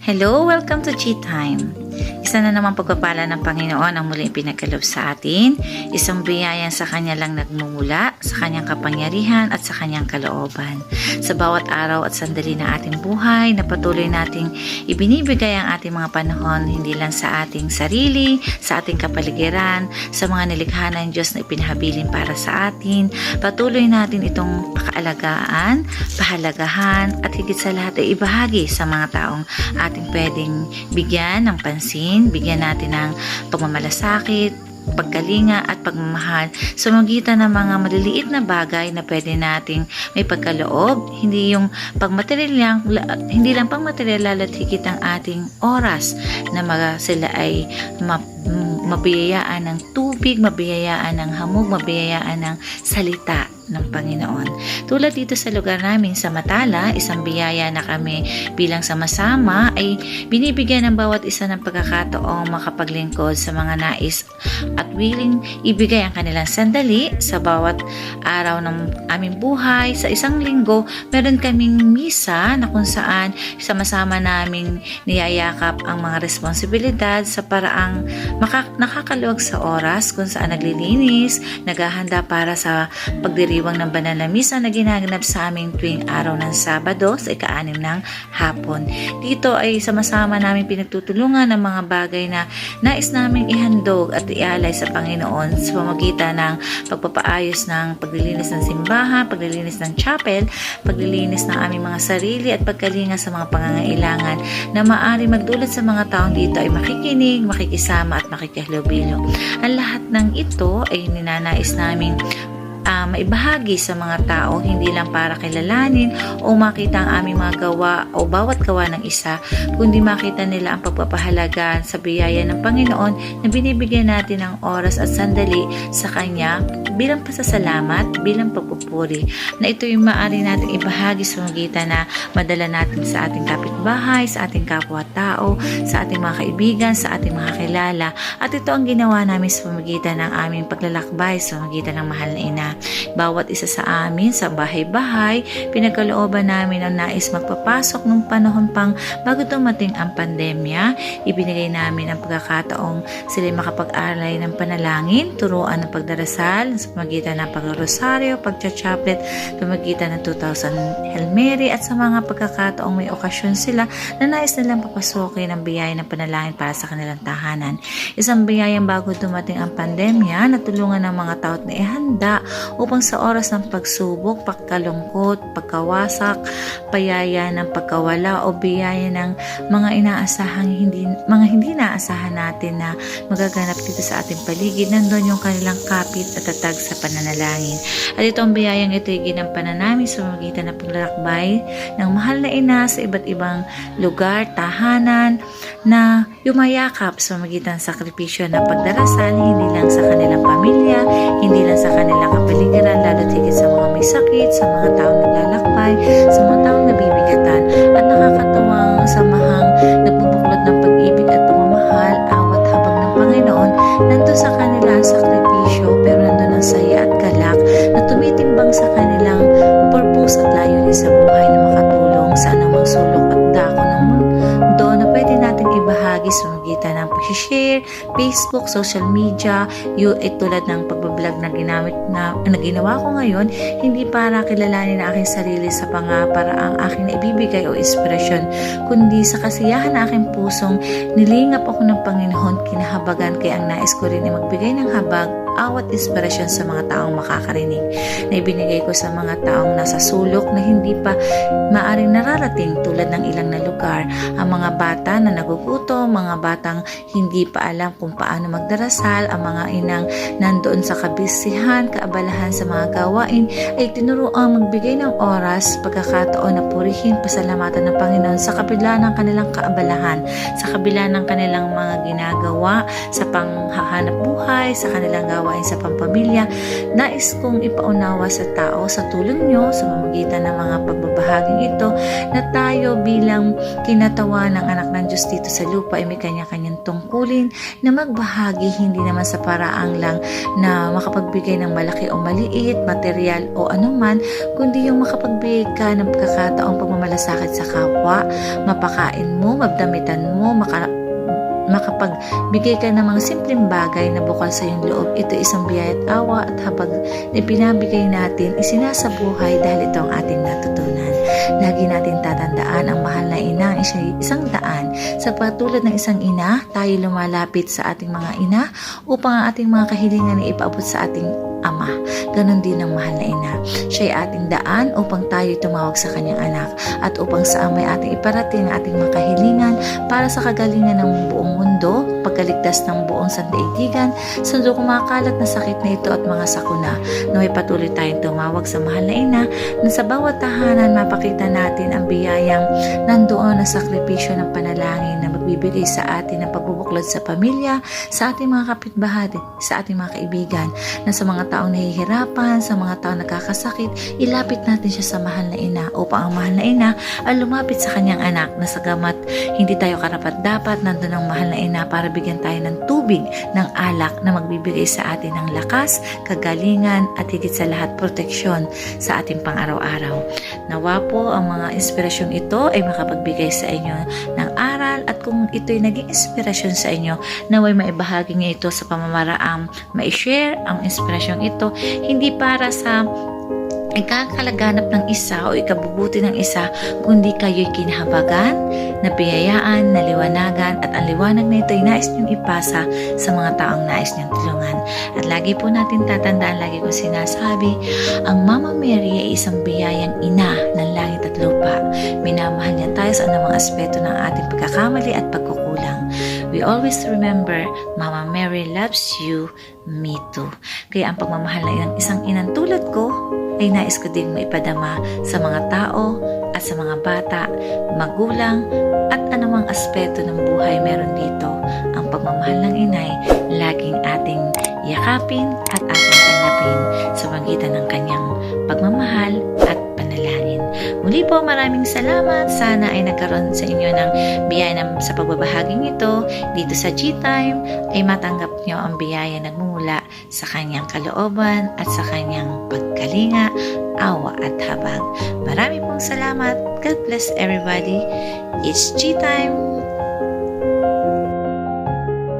Hello! Welcome to Chi Time. Isa na naman pagpapala ng Panginoon ang muling pinagkaloob sa atin. Isang biyayang sa Kanya lang nagmumula, sa Kanyang kapangyarihan at sa Kanyang kalooban. Sa bawat araw at sandali ng ating buhay na patuloy nating ibinibigay ang ating mga panahon hindi lang sa ating sarili, sa ating kapaligiran, sa mga nilikha ng Diyos na ipinahabilin para sa atin. Patuloy natin itong pakaalagaan, pahalagahan at higit sa lahat ay ibahagi sa mga taong ating pwedeng bigyan ng pansin, bigyan natin ng pagmamalasakit, pagkalinga at pagmamahal sa magitan ng mga maliliit na bagay na pwede nating may pagkaloob, hindi lang pang material lalo't higit ang ating oras na sila ay mabiyayaan ng tubig, mabiyayaan ng hamog, mabiyayaan ng salita ng Panginoon. Tulad dito sa lugar namin sa Matala, isang biyaya na kami bilang sama-sama ay binibigyan ng bawat isa ng pagkakataong makapaglingkod sa mga nais at willing ibigay ang kanilang sandali sa bawat araw ng aming buhay. Sa isang linggo, meron kaming misa na kung saan sama-sama naming niyayakap ang mga responsibilidad sa paraang nakakaluwag sa oras kung saan naglilinis, naghahanda para sa pagdiriwang ng banal na misa na ginaganap sa aming tuwing araw ng Sabado sa ika-6 ng hapon. Dito ay sama-sama namin pinagtutulungan ng mga bagay na nais naming ihandog at ialay sa Panginoon sa pamamagitan ng pagpapaayos ng paglilinis ng simbahan, paglilinis ng chapel, paglilinis ng aming mga sarili at pagkalinga sa mga pangangailangan na maaari magdulot sa mga taong dito ay makikinig, makikisama at makikihalubilo. Ang lahat ng ito ay ninanais naming maibahagi sa mga tao, hindi lang para kilalanin o makita ang aming mga gawa o bawat gawa ng isa, kundi makita nila ang pagpapahalaga sa biyaya ng Panginoon na binibigyan natin ng oras at sandali sa Kanya bilang pasasalamat, bilang pagpupuri, na ito yung maaari natin ibahagi sa magitan na madala natin sa ating kapitbahay, sa ating kapwa-tao, sa ating mga kaibigan, sa ating mga kilala. At ito ang ginawa namin sa pamamagitan ng aming paglalakbay sa pamamagitan ng Mahal na Ina. Bawat isa sa amin sa bahay-bahay, pinagkalooban namin ang nais magpapasok nung panahon pang bago dumating ang pandemya. Ibinigay namin ang pagkakataong sila makapag-alay ng panalangin, turuan ng pagdarasal sa pamagitan ng pag-rosaryo, pagcha-chaplet, pamagitan ng 2,000 Hail Mary at sa mga pagkakataong may okasyon sila na nais nilang papasokin ang biyaya ng panalangin para sa kanilang tahanan. Isang biyayang bago dumating ang pandemya, natulungan ng mga tao na ihanda upang sa oras ng pagsubok, pagkalungkot, pagkawasak, payaya ng pagkawala o biyaya ng mga hindi naasahan natin na magaganap dito sa ating paligid, nandun yung kanilang kapit at tatag sa pananalangin. At itong biyayang ito ay ginampanan namin sa pamamagitan ng paglalakbay ng Mahal na Ina sa iba't ibang lugar, tahanan na yumayakap sa pamamagitan ng sakripisyo ng pagdarasal, hindi lang sa kanilang pamilya, hindi lang sa kanilang kapaligiran, lalo't higit sa mga may sakit, sa mga taong naglalakbay, sa mga taong nabibigatan, at nakakatawang samahang nagbubuklod ng pag-ibig at pagmamahal, awat habang ng Panginoon, nandun sa kanila ang sakripisyo, pero nandun ang saya at galak na tumitimbang sa kanilang purpose at layunin sa buhay na makatulong sa anumang sulok at dako ng mundo na pwede natin ibahagi sa magitan ng pag-share, Facebook, social media, tulad ng pagbablog na ginawa ko ngayon, hindi para kilalanin ang aking sarili sa pangaparaang aking naibibigay o inspirasyon, kundi sa kasiyahan ng aking pusong nilingap ako ng Panginoon, kinahabagan, kaya ang nais ko rin ay magbigay ng habag awat inspirasyon sa mga taong makakarinig na ibinigay ko sa mga taong nasa sulok na hindi pa maaring nararating tulad ng ilang na lugar, ang mga bata na nagugutom, mga batang hindi pa alam kung paano magdarasal, ang mga inang nandoon sa kabisihan, kaabalahan sa mga gawain, ay tinuruang magbigay ng oras, pagkakataon na purihin, pasalamatan ng Panginoon sa kabila ng kanilang kaabalahan, sa kabila ng kanilang mga ginagawa sa panghahanap buhay, sa kanilang gawain sa pampamilya. Nais kong ipaunawa sa tao sa tulong nyo sa pamamagitan ng mga pagbabahaging ito na tayo bilang kinatawa ng anak ng Diyos dito sa lupa ay may kanya-kanyang tungkulin na magbahagi, hindi naman sa paraang lang na makapagbigay ng malaki o maliit, material o anuman, kundi yung makapagbigay ka ng pagkakataong pagmamalasakit sa kapwa, mapakain mo, mabdamitan mo, makapagbigay ka ng mga simpleng bagay na bukal sa iyong loob. Ito isang biyaya at awa, at habang ipinabigay natin, isinasabuhay dahil ito ang ating natutunan. Lagi natin tatandaan ang mahal na ina ang isang daan. Sa patulad ng isang ina, tayo lumalapit sa ating mga ina upang ang ating mga kahilingan ay ipaabot sa ating ama. Ganon din ang mahal na ina. Siya ay ating daan upang tayo tumawag sa kanyang anak at upang sa ama ay ating iparating ang ating mga kahilingan para sa kagalingan ng buong mundo, pagkaligtas ng buong sandaigdigan, sa kumakalat na sakit na ito at mga sakuna. Naway patuloy tayong tumawag sa mahal na ina na sa bawat tahanan mapakita natin ang biyayang nandoon na sakripisyo ng panalangin na magbibigay sa atin ng pagbubuklod sa pamilya, sa ating mga kapitbahay, sa ating mga kaibigan, na sa mga taong nahihirapan, sa mga taong nagkakasakit, ilapit natin siya sa mahal na ina upang ang mahal na ina ay lumapit sa kanyang anak na sagamat hindi tayo karapat-dapat, nandun ang mahal na ina para bigyan tayo ng tubig, ng alak na magbibigay sa atin ng lakas, kagalingan at higit sa lahat proteksyon sa ating pang-araw-araw. Nawa po ang mga inspirasyong ito ay makapagbigay sa inyo ng aral, at kung ito'y naging inspirasyon sa inyo, naway maibahagi niyo ito sa pamamaraang ma-share ang inspirasyong ito, hindi para sa ikakalaganap ng isa o ikabubuti ng isa, kundi kayo'y kinahabagan, nabiyayaan, naliwanagan, at ang liwanag na ito ay nais niyong ipasa sa mga taong nais niyong tulungan. At lagi po natin tatandaan, lagi ko sinasabi, ang Mama Mary ay isang biyayang ina ng langit at lupa. Minamahal niya tayo sa anumang aspeto ng ating pagkakamali at pagkukulang. We always remember, Mama Mary loves you, me too. Kaya ang pagmamahal ng isang inang tulad ko ay nais ko din maipadama sa mga tao at sa mga bata, magulang, at anumang aspeto ng buhay meron dito. Ang pagmamahal ng inay, laging ating yakapin at ating tanggapin sa pagitan ng kanyang pagmamahal at panalangin. Muli po, maraming salamat. Sana ay nagkaroon sa inyo ng biyaya sa pagbabahaging ito. Dito sa G-Time ay matanggap nyo ang biyaya nagmumula sa kanyang kalooban at sa kanyang pagkalinga, awa at habag. Marami pong salamat. God bless everybody. It's G-Time.